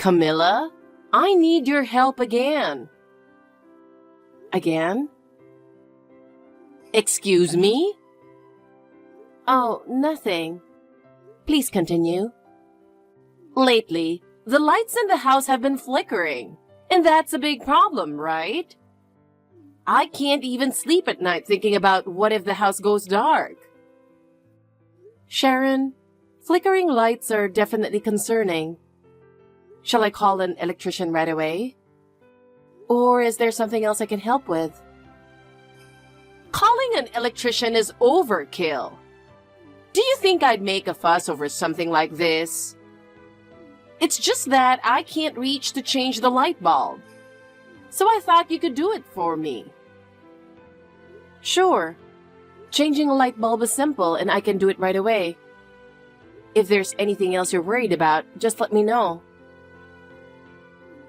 Camilla, I need your help again. Again? Excuse me? Oh, nothing. Please continue. Lately, the lights in the house have been flickering, and that's a big problem, right? I can't even sleep at night thinking about what if the house goes dark. Sharon, flickering lights are definitely concerning. Shall I call an electrician right away? Or is there something else I can help with? Calling an electrician is overkill. Do you think I'd make a fuss over something like this? It's just that I can't reach to change the light bulb. So I thought you could do it for me. Sure. Changing a light bulb is simple and I can do it right away. If there's anything else you're worried about, just let me know.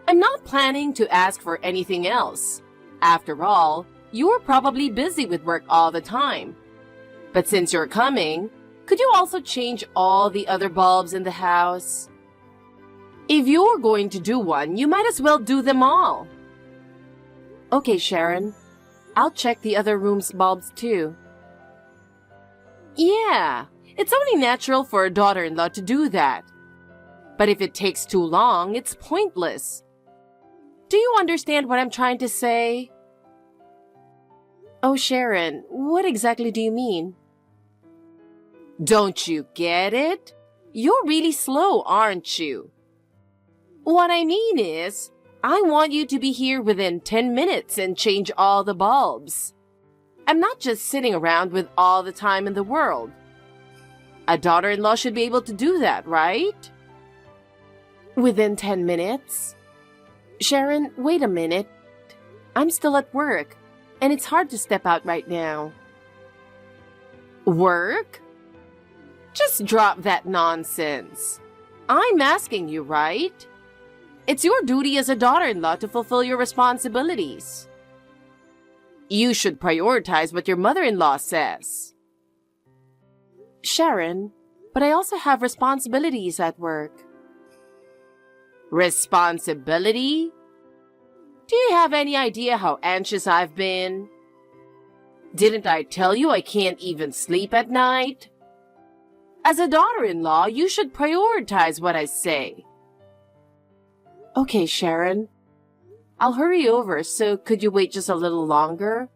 I'm not planning to ask for anything else. After all, you're probably busy with work all the time. But since you're coming, could you also change all the other bulbs in the house? If you're going to do one, you might as well do them all. Okay, Sharon. I'll check the other room's bulbs too. Yeah, it's only natural for a daughter-in-law to do that. But if it takes too long, it's pointless. Do you understand what I'm trying to say? Oh, Sharon, what exactly do you mean? Don't you get it? You're really slow, aren't you? What I mean is, I want you to be here within 10 minutes and change all the bulbs. I'm not just sitting around with all the time in the world. A daughter-in-law should be able to do that, right? Within 10 minutes? Sharon, wait a minute. I'm still at work, and it's hard to step out right now. Work? Just drop that nonsense. I'm asking you, right? It's your duty as a daughter-in-law to fulfill your responsibilities. You should prioritize what your mother-in-law says. Sharon, but I also have responsibilities at work. Responsibility? Do you have any idea how anxious I've been? Didn't I tell you I can't even sleep at night? As a daughter-in-law, you should prioritize what I say. Okay, Sharon. I'll hurry over, so could you wait just a little longer?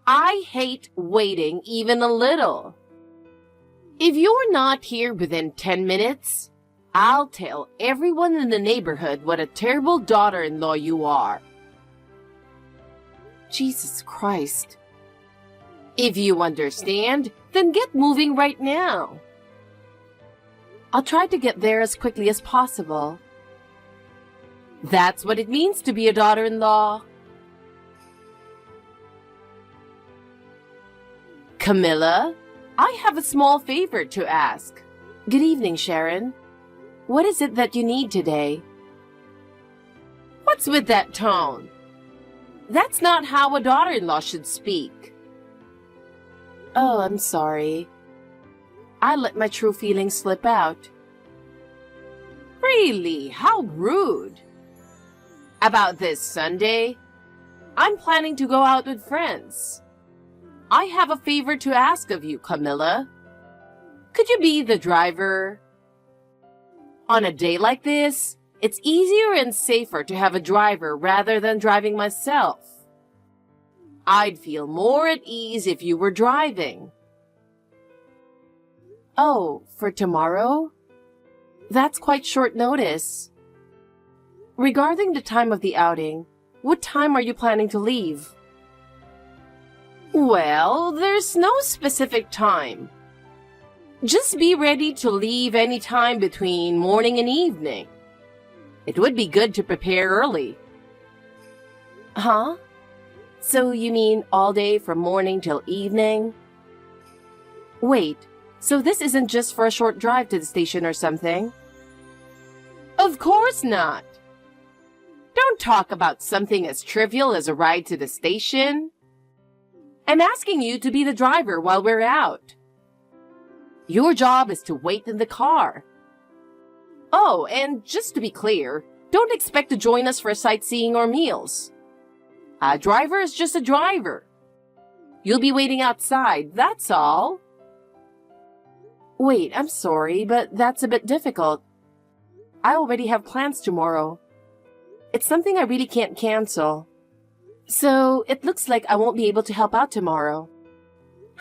I hate waiting even a little. If you're not here within 10 minutes, I'll tell everyone in the neighborhood what a terrible daughter-in-law you are. Jesus Christ. If you understand, then get moving right now. I'll try to get there as quickly as possible. That's what it means to be a daughter-in-law. Camilla, I have a small favor to ask. Good evening, Sharon. What is it that you need today? What's with that tone? That's not how a daughter-in-law should speak. Oh, I'm sorry. I let my true feelings slip out. Really? How rude. About this Sunday, I'm planning to go out with friends. I have a favor to ask of you, Camilla. Could you be the driver? On a day like this, it's easier and safer to have a driver rather than driving myself. I'd feel more at ease if you were driving. Oh, for tomorrow? That's quite short notice. Regarding the time of the outing, what time are you planning to leave? Well, there's no specific time. Just be ready to leave any time between morning and evening. It would be good to prepare early. Huh? So you mean all day from morning till evening? Wait, so this isn't just for a short drive to the station or something? Of course not. Don't talk about something as trivial as a ride to the station. I'm asking you to be the driver while we're out. Your job is to wait in the car. Oh, and just to be clear, don't expect to join us for sightseeing or meals. A driver is just a driver. You'll be waiting outside, that's all. Wait, I'm sorry, but that's a bit difficult. I already have plans tomorrow. It's something I really can't cancel. So, it looks like I won't be able to help out tomorrow.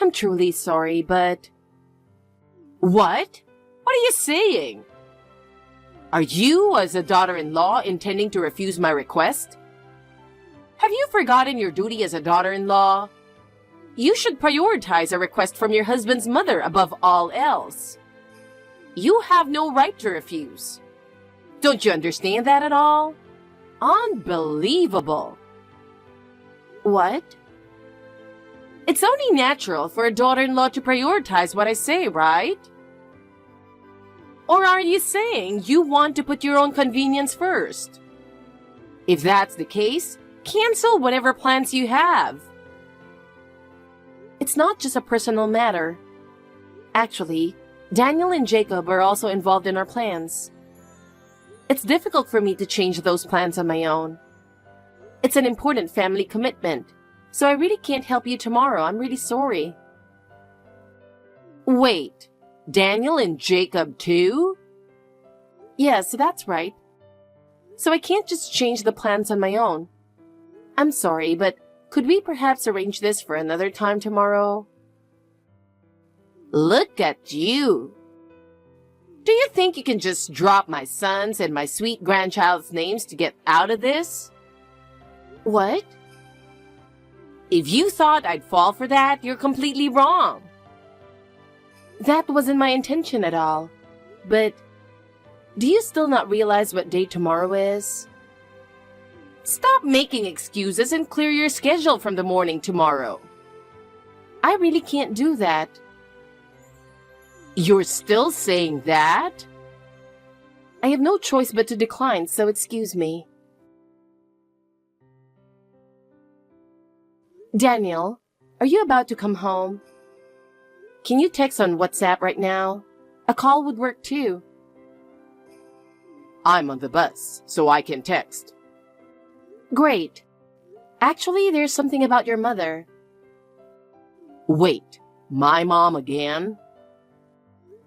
I'm truly sorry, but... What? What are you saying? Are you, as a daughter-in-law, intending to refuse my request? Have you forgotten your duty as a daughter-in-law? You should prioritize a request from your husband's mother above all else. You have no right to refuse. Don't you understand that at all? Unbelievable. What? It's only natural for a daughter-in-law to prioritize what I say, right? Or are you saying you want to put your own convenience first? If that's the case, cancel whatever plans you have. It's not just a personal matter. Actually, Daniel and Jacob are also involved in our plans. It's difficult for me to change those plans on my own. It's an important family commitment, so I really can't help you tomorrow. I'm really sorry. Wait, Daniel and Jacob too? Yes, that's right. So I can't just change the plans on my own. I'm sorry, but could we perhaps arrange this for another time tomorrow? Look at you. Do you think you can just drop my son's and my sweet grandchild's names to get out of this? What? If you thought I'd fall for that, you're completely wrong. That wasn't my intention at all. But do you still not realize what day tomorrow is? Stop making excuses and clear your schedule from the morning tomorrow. I really can't do that. You're still saying that? I have no choice but to decline, so excuse me. Daniel, are you about to come home? Can you text on WhatsApp right now? A call would work too. I'm on the bus, so I can text. Great. Actually, there's something about your mother. Wait, my mom again?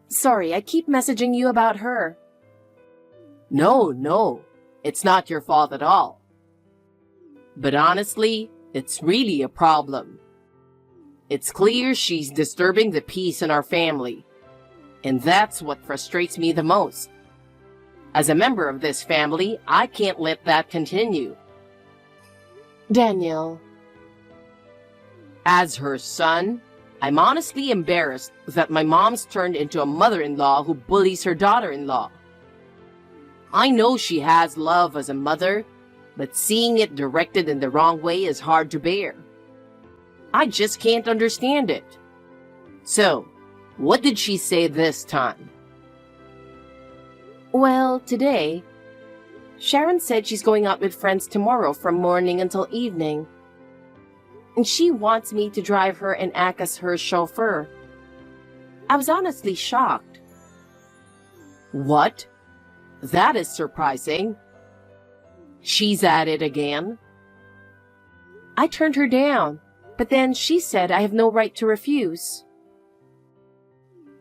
Sorry, I keep messaging you about her. No, it's not your fault at all. But honestly, it's really a problem. It's clear she's disturbing the peace in our family, and that's what frustrates me the most. As a member of this family, I can't let that continue. Daniel. As her son, I'm honestly embarrassed that my mom's turned into a mother-in-law who bullies her daughter-in-law. I know she has love as a mother, but seeing it directed in the wrong way is hard to bear. I just can't understand it. So, what did she say this time? Well, today, Sharon said she's going out with friends tomorrow from morning until evening. And she wants me to drive her and act as her chauffeur. I was honestly shocked. What? That is surprising. She's at it again. I turned her down, but then she said I have no right to refuse.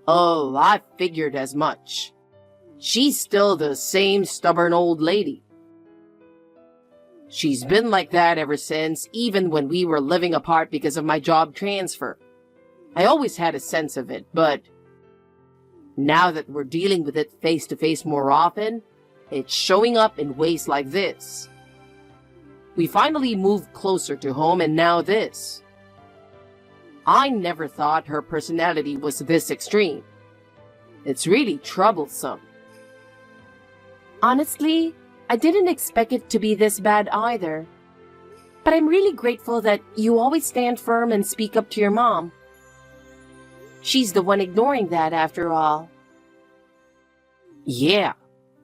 Oh, I figured as much. She's still the same stubborn old lady. She's been like that ever since, even when we were living apart because of my job transfer. I always had a sense of it, but now that we're dealing with it face to face more often, it's showing up in ways like this. We finally moved closer to home, and now this. I never thought her personality was this extreme. It's really troublesome. Honestly, I didn't expect it to be this bad either. But I'm really grateful that you always stand firm and speak up to your mom. She's the one ignoring that after all. Yeah,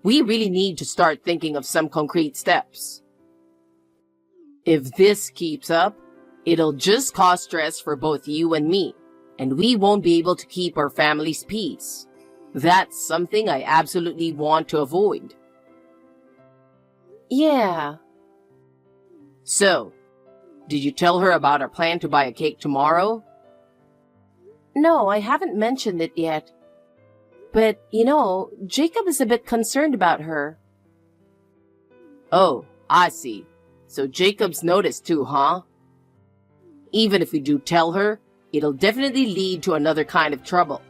we really need to start thinking of some concrete steps. If this keeps up, it'll just cause stress for both you and me, and we won't be able to keep our family's peace. That's something I absolutely want to avoid. Yeah. So, did you tell her about our plan to buy a cake tomorrow? No, I haven't mentioned it yet. But, Jacob is a bit concerned about her. Oh, I see. So Jacob's noticed too, huh? Even if we do tell her, it'll definitely lead to another kind of trouble.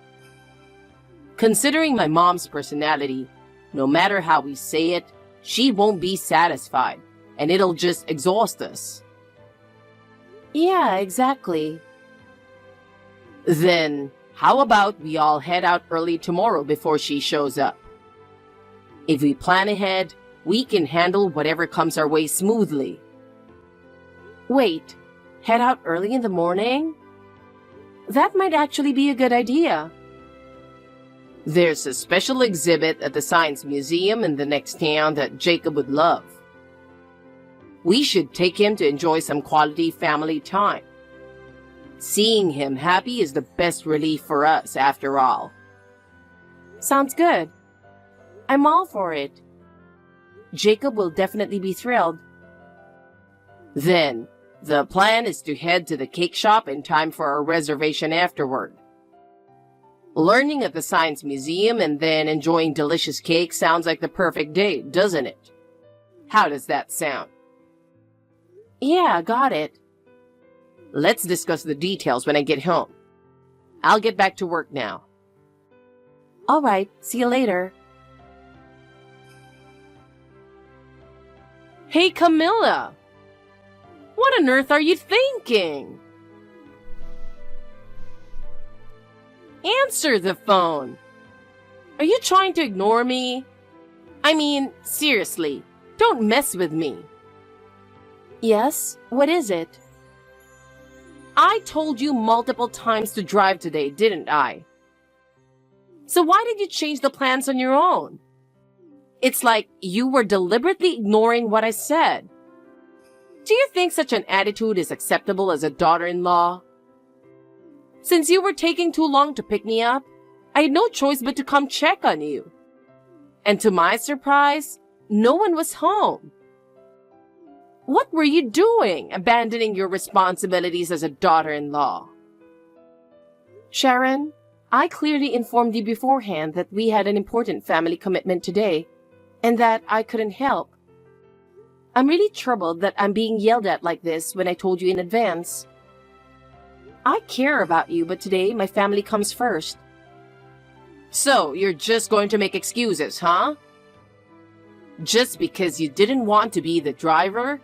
Considering my mom's personality, no matter how we say it, she won't be satisfied, and it'll just exhaust us. Yeah, exactly. Then, how about we all head out early tomorrow before she shows up? If we plan ahead, we can handle whatever comes our way smoothly. Wait, head out early in the morning? That might actually be a good idea. There's a special exhibit at the Science Museum in the next town that Jacob would love. We should take him to enjoy some quality family time. Seeing him happy is the best relief for us, after all. Sounds good. I'm all for it. Jacob will definitely be thrilled. Then, the plan is to head to the cake shop in time for our reservation afterward. Learning at the Science Museum and then enjoying delicious cake sounds like the perfect date, doesn't it? How does that sound? Yeah, got it. Let's discuss the details when I get home. I'll get back to work now. All right, see you later. Hey, Camilla! What on earth are you thinking? Answer the phone! Are you trying to ignore me? I mean, seriously, don't mess with me. Yes, what is it? I told you multiple times to drive today, didn't I? So why did you change the plans on your own? It's like you were deliberately ignoring what I said. Do you think such an attitude is acceptable as a daughter-in-law? Since you were taking too long to pick me up, I had no choice but to come check on you. And to my surprise, no one was home. What were you doing, abandoning your responsibilities as a daughter-in-law? Sharon, I clearly informed you beforehand that we had an important family commitment today, and that I couldn't help. I'm really troubled that I'm being yelled at like this when I told you in advance. I care about you, but today my family comes first. So, you're just going to make excuses, huh? Just because you didn't want to be the driver?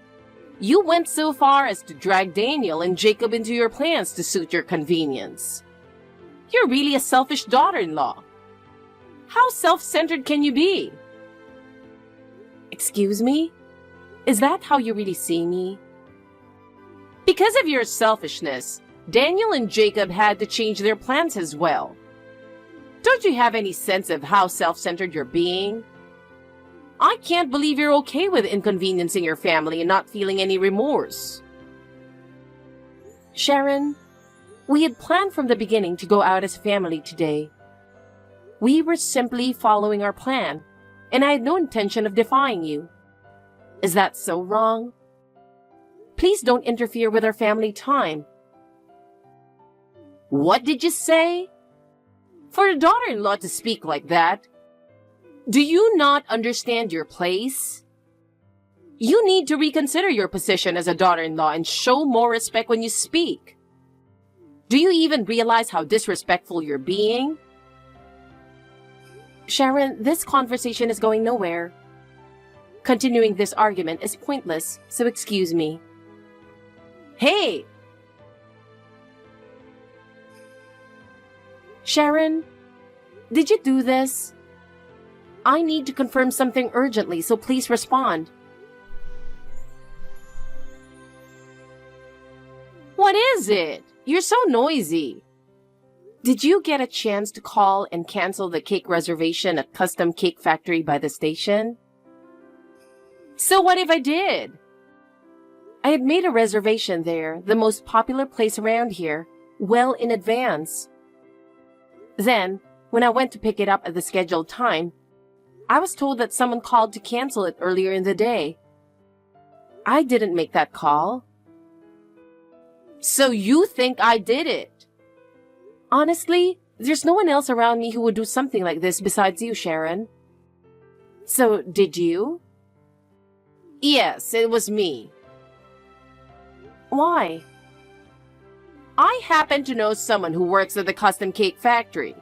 You went so far as to drag Daniel and Jacob into your plans to suit your convenience. You're really a selfish daughter-in-law. How self-centered can you be? Excuse me? Is that how you really see me? Because of your selfishness, Daniel and Jacob had to change their plans as well. Don't you have any sense of how self-centered you're being? I can't believe you're okay with inconveniencing your family and not feeling any remorse. Sharon, we had planned from the beginning to go out as a family today. We were simply following our plan, and I had no intention of defying you. Is that so wrong? Please don't interfere with our family time. What did you say? For a daughter-in-law to speak like that, do you not understand your place? You need to reconsider your position as a daughter-in-law and show more respect when you speak. Do you even realize how disrespectful you're being? Sharon, this conversation is going nowhere. Continuing this argument is pointless, so excuse me. Hey! Sharon, did you do this? I need to confirm something urgently, so please respond. What is it? You're so noisy. Did you get a chance to call and cancel the cake reservation at Custom Cake Factory by the station? So what if I did? I had made a reservation there, the most popular place around here, well in advance. Then, When I went to pick it up at the scheduled time, I was told that someone called to cancel it earlier in the day. I didn't make that call. So you think I did it? Honestly, there's no one else around me who would do something like this besides you, Sharon. So, did you? Yes, it was me. Why? I happen to know someone who works at the custom cake factory.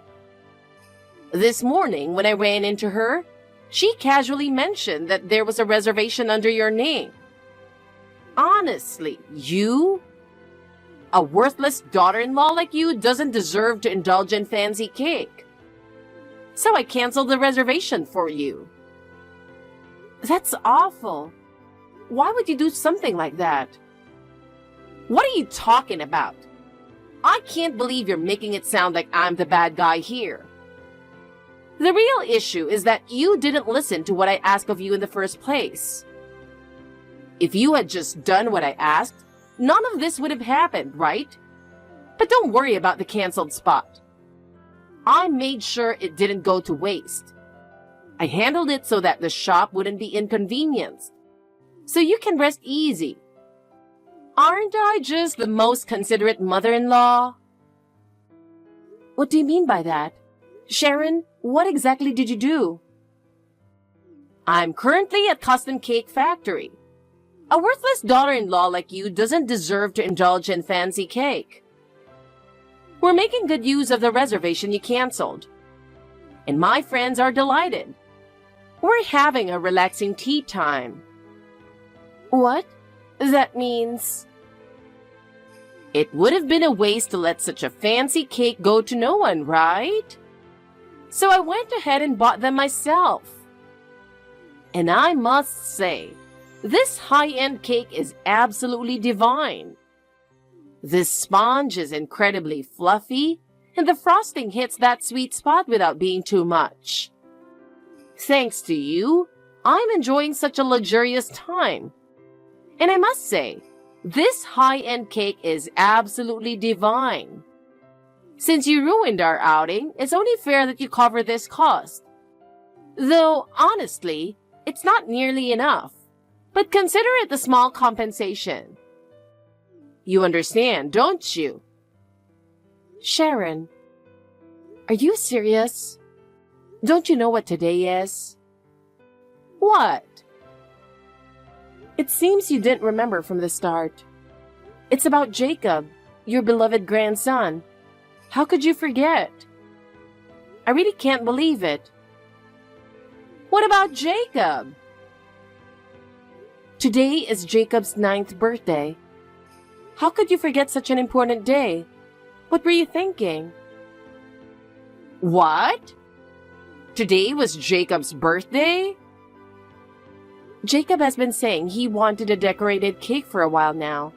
This morning, when I ran into her, she casually mentioned that there was a reservation under your name. Honestly, you? A worthless daughter-in-law like you doesn't deserve to indulge in fancy cake. So I canceled the reservation for you. That's awful. Why would you do something like that? What are you talking about? I can't believe you're making it sound like I'm the bad guy here. The real issue is that you didn't listen to what I asked of you in the first place. If you had just done what I asked, none of this would have happened, right? But don't worry about the canceled spot. I made sure it didn't go to waste. I handled it so that the shop wouldn't be inconvenienced. So you can rest easy. Aren't I just the most considerate mother-in-law? What do you mean by that? Sharon, what exactly did you do? I'm currently at Custom Cake Factory. A worthless daughter-in-law like you doesn't deserve to indulge in fancy cake. We're making good use of the reservation you canceled. And my friends are delighted. We're having a relaxing tea time. What? That means... It would have been a waste to let such a fancy cake go to no one, right? So I went ahead and bought them myself. And I must say, this high-end cake is absolutely divine. This sponge is incredibly fluffy, and the frosting hits that sweet spot without being too much. Thanks to you, I'm enjoying such a luxurious time. And I must say, this high-end cake is absolutely divine. Since you ruined our outing, it's only fair that you cover this cost. Though, honestly, it's not nearly enough. But consider it the small compensation. You understand, don't you? Sharon, are you serious? Don't you know what today is? What? It seems you didn't remember from the start. It's about Jacob, your beloved grandson. How could you forget? I really can't believe it. What about Jacob? Today is Jacob's 9th birthday. How could you forget such an important day? What were you thinking? What? Today was Jacob's birthday? Jacob has been saying he wanted a decorated cake for a while now.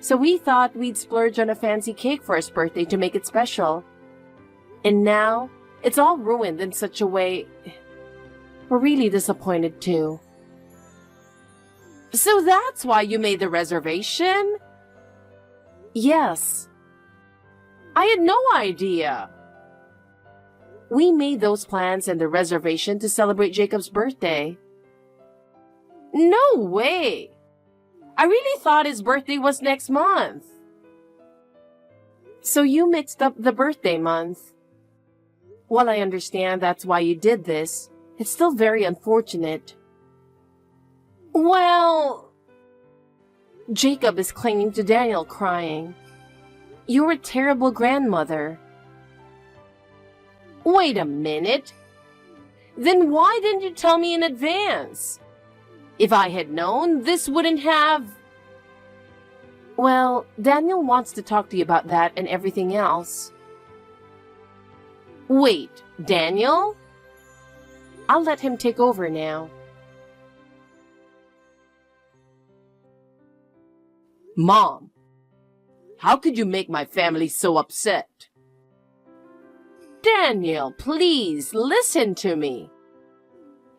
So we thought we'd splurge on a fancy cake for his birthday to make it special. And now, it's all ruined in such a way. We're really disappointed too. So that's why you made the reservation? Yes. I had no idea. We made those plans and the reservation to celebrate Jacob's birthday. No way! I really thought his birthday was next month. So you mixed up the birthday month. While I understand that's why you did this, it's still very unfortunate. Well... Jacob is clinging to Daniel, crying. You're a terrible grandmother. Wait a minute. Then why didn't you tell me in advance? If I had known, this wouldn't have... Well, Daniel wants to talk to you about that and everything else. Wait, Daniel? I'll let him take over now. Mom, how could you make my family so upset? Daniel, please, listen to me.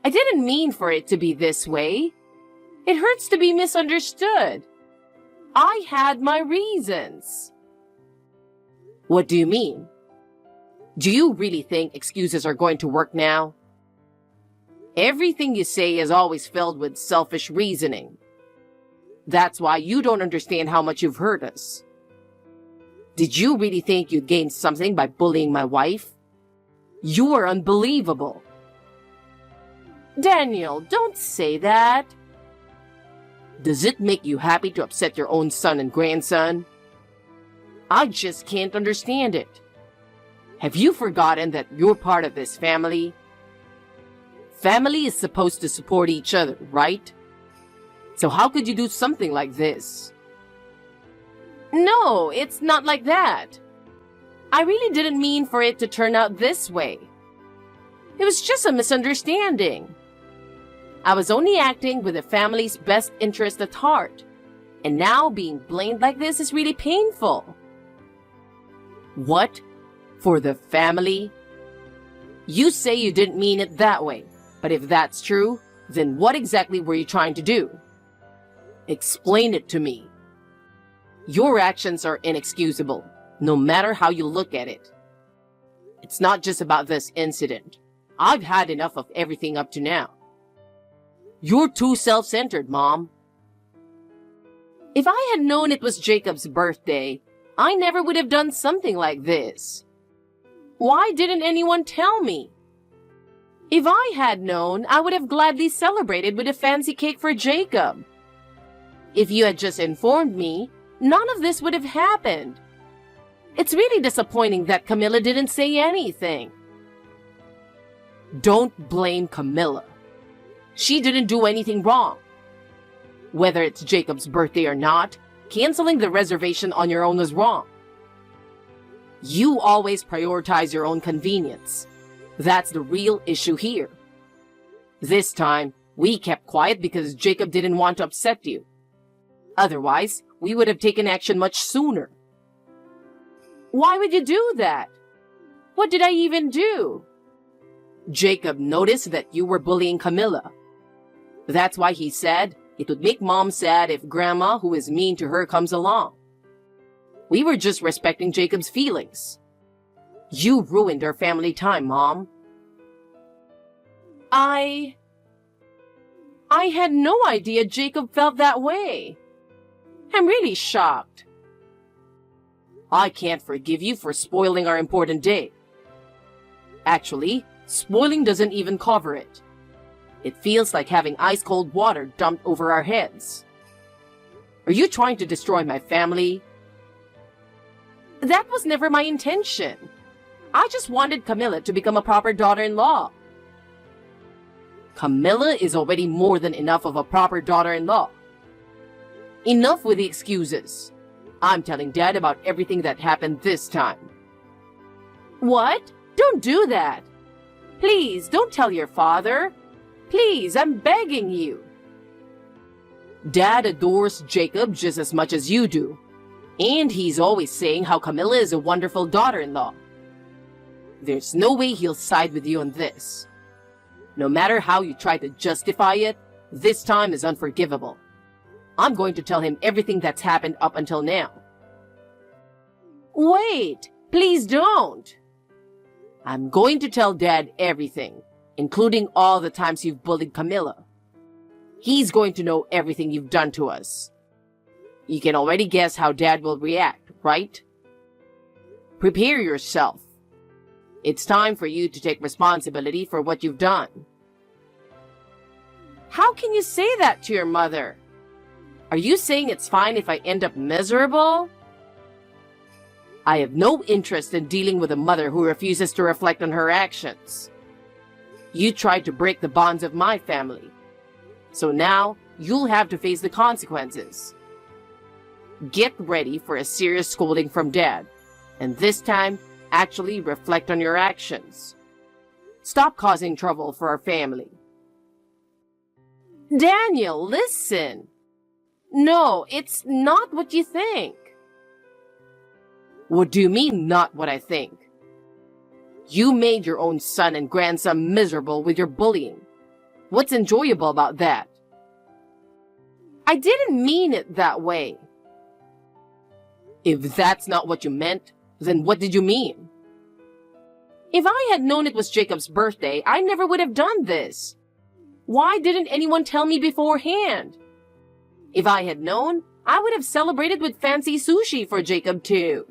I didn't mean for it to be this way. It hurts to be misunderstood. I had my reasons. What do you mean? Do you really think excuses are going to work now? Everything you say is always filled with selfish reasoning. That's why you don't understand how much you've hurt us. Did you really think you'd gain something by bullying my wife? You are unbelievable. Daniel, don't say that. Does it make you happy to upset your own son and grandson? I just can't understand it. Have you forgotten that you're part of this family? Family is supposed to support each other, right? So how could you do something like this? No, it's not like that. I really didn't mean for it to turn out this way. It was just a misunderstanding. I was only acting with the family's best interest at heart, and now being blamed like this is really painful. What? For the family? You say you didn't mean it that way, but if that's true, then what exactly were you trying to do? Explain it to me. Your actions are inexcusable, no matter how you look at it. It's not just about this incident. I've had enough of everything up to now. You're too self-centered, Mom. If I had known it was Jacob's birthday, I never would have done something like this. Why didn't anyone tell me? If I had known, I would have gladly celebrated with a fancy cake for Jacob. If you had just informed me, none of this would have happened. It's really disappointing that Camilla didn't say anything. Don't blame Camilla. She didn't do anything wrong. Whether it's Jacob's birthday or not, canceling the reservation on your own was wrong. You always prioritize your own convenience. That's the real issue here. This time, we kept quiet because Jacob didn't want to upset you. Otherwise, we would have taken action much sooner. Why would you do that? What did I even do? Jacob noticed that you were bullying Camilla. That's why he said it would make Mom sad if Grandma, who is mean to her, comes along. We were just respecting Jacob's feelings. You ruined our family time, Mom. I had no idea Jacob felt that way. I'm really shocked. I can't forgive you for spoiling our important day. Actually, spoiling doesn't even cover it. It feels like having ice-cold water dumped over our heads. Are you trying to destroy my family? That was never my intention. I just wanted Camilla to become a proper daughter-in-law. Camilla is already more than enough of a proper daughter-in-law. Enough with the excuses. I'm telling Dad about everything that happened this time. What? Don't do that. Please, don't tell your father. Please, I'm begging you. Dad adores Jacob just as much as you do. And he's always saying how Camilla is a wonderful daughter-in-law. There's no way he'll side with you on this. No matter how you try to justify it, this time is unforgivable. I'm going to tell him everything that's happened up until now. Wait, please don't. I'm going to tell Dad everything, including all the times you've bullied Camilla. He's going to know everything you've done to us. You can already guess how Dad will react, right? Prepare yourself. It's time for you to take responsibility for what you've done. How can you say that to your mother? Are you saying it's fine if I end up miserable? I have no interest in dealing with a mother who refuses to reflect on her actions. You tried to break the bonds of my family. So now, you'll have to face the consequences. Get ready for a serious scolding from Dad, and this time, actually reflect on your actions. Stop causing trouble for our family. Daniel, listen. No, it's not what you think. What do you mean, not what I think? You made your own son and grandson miserable with your bullying. What's enjoyable about that? I didn't mean it that way. If that's not what you meant, then what did you mean? If I had known it was Jacob's birthday, I never would have done this. Why didn't anyone tell me beforehand? If I had known, I would have celebrated with fancy sushi for Jacob too.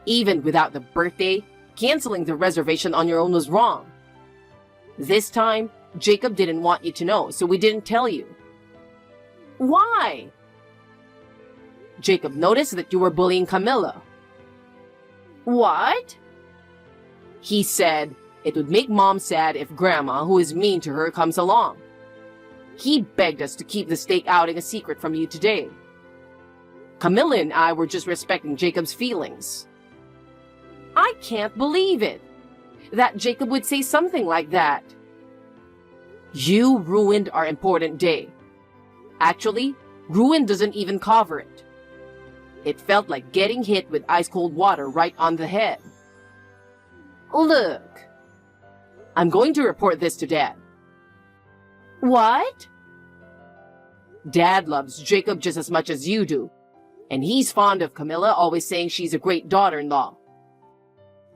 Even without the birthday, canceling the reservation on your own was wrong. This time, Jacob didn't want you to know, so we didn't tell you. Why? Jacob noticed that you were bullying Camilla. What? He said it would make Mom sad if Grandma, who is mean to her, comes along. He begged us to keep the steak outing a secret from you today. Camilla and I were just respecting Jacob's feelings. I can't believe it, that Jacob would say something like that. You ruined our important day. Actually, ruin doesn't even cover it. It felt like getting hit with ice-cold water right on the head. Look, I'm going to report this to Dad. What? Dad loves Jacob just as much as you do, and he's fond of Camilla, always saying she's a great daughter-in-law.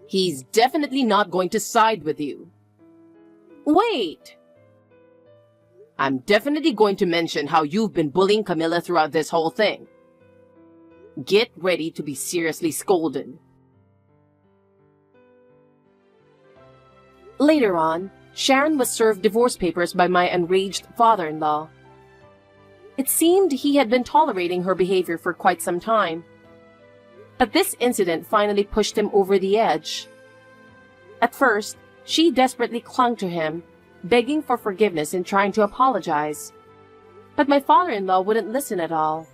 He's definitely not going to side with you. Wait! I'm definitely going to mention how you've been bullying Camilla throughout this whole thing. Get ready to be seriously scolded. Later on, Sharon was served divorce papers by my enraged father-in-law. It seemed he had been tolerating her behavior for quite some time. But this incident finally pushed him over the edge. At first, she desperately clung to him, begging for forgiveness and trying to apologize. But my father-in-law wouldn't listen at all.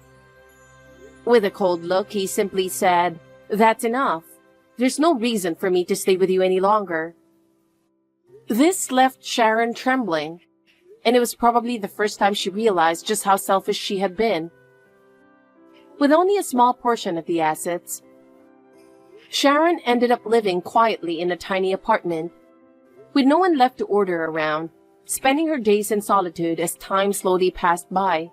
With a cold look, he simply said, "That's enough. There's no reason for me to stay with you any longer." This left Sharon trembling, and it was probably the first time she realized just how selfish she had been. With only a small portion of the assets, Sharon ended up living quietly in a tiny apartment, with no one left to order around, spending her days in solitude as time slowly passed by.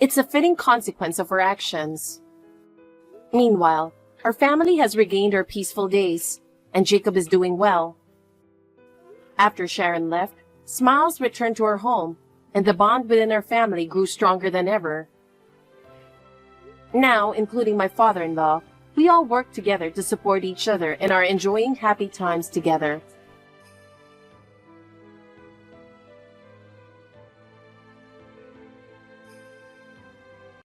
It's a fitting consequence of her actions. Meanwhile, our family has regained our peaceful days, and Jacob is doing well. After Sharon left, smiles returned to our home, and the bond within our family grew stronger than ever. Now, including my father-in-law, we all work together to support each other and are enjoying happy times together.